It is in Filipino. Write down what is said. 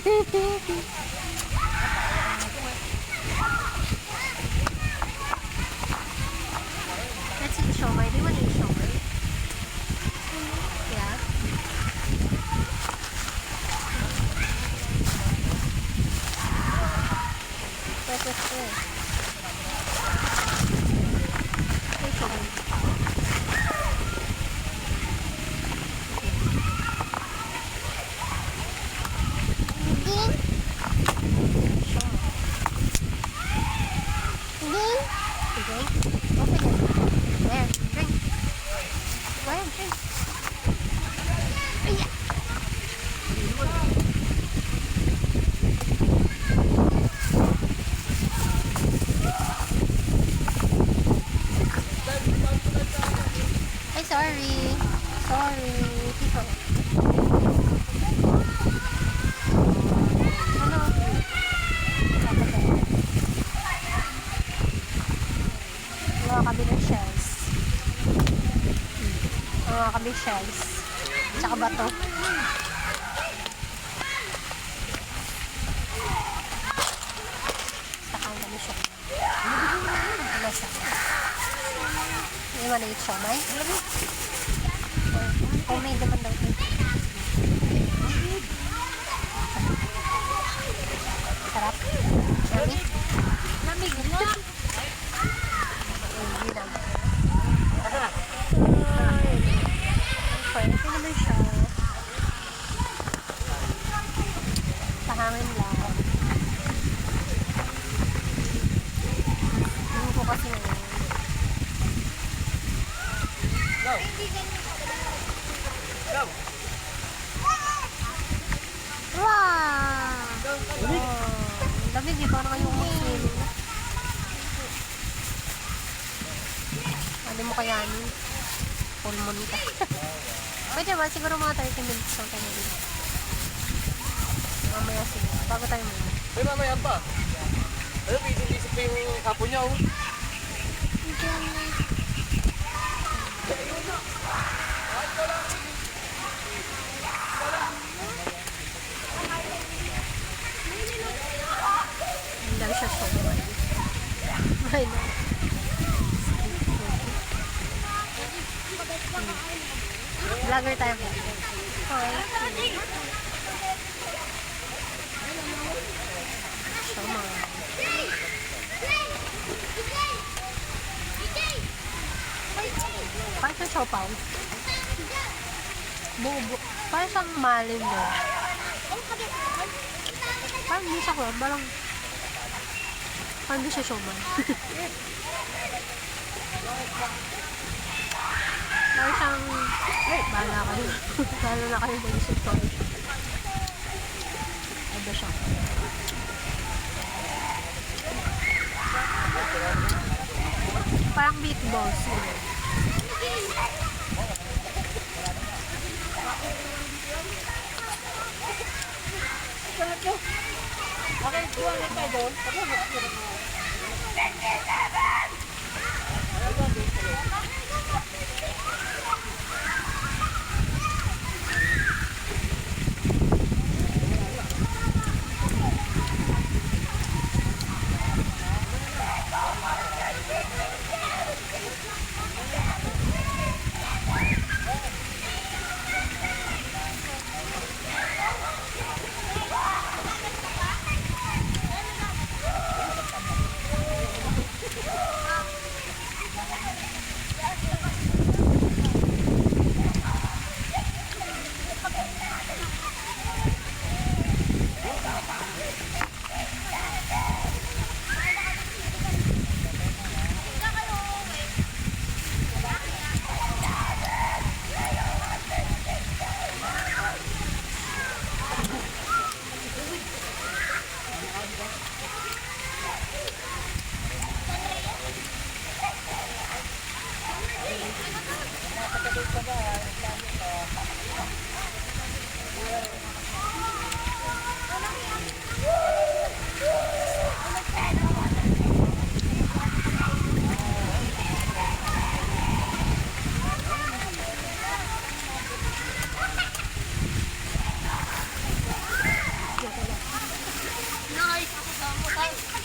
Let's eat siomai. Do you want to eat siomai? Yeah. What's this? Hey, siomai. Drink? Open it. There, drink. Go ahead, drink. Yeah. Ay, sorry. Sorry. Ano? Mga kabilang shells. Mga kabilang shells. Tsaka bato. Tsaka ang dami siya. Ano siya? Hindi mo na-eat siomai? Homemade naman daw. Sarap? Yummy? Lamig na. Pwede naman siya. Tahangin lang. Hindi ko kasi ngayon. Go! Go! Wow! Lamig eh. Parang kayong mag-swim. Ano mo kayanin? Pulmon ka. Pwede ba? Siguro mga 30 minutes lang tayo dito. Mamaya siguro. Bago tayo muna. Uy, mamaya pa. Ano, bisip pa yung kapo niya, oh. Ang dami siya sobrang. Ay na. Vlogger tayo. Okay. Siomai. Parang siyang siopaw. Bubo. Parang siyang malim mo. Parang hindi siya ko. Parang hindi siya siomai. Parang siyang bahala kayo. Bahala na kayo mag-isip ko. Ano siya? Parang meatballs. Okay, tuwan na tayo doon. mo tayo.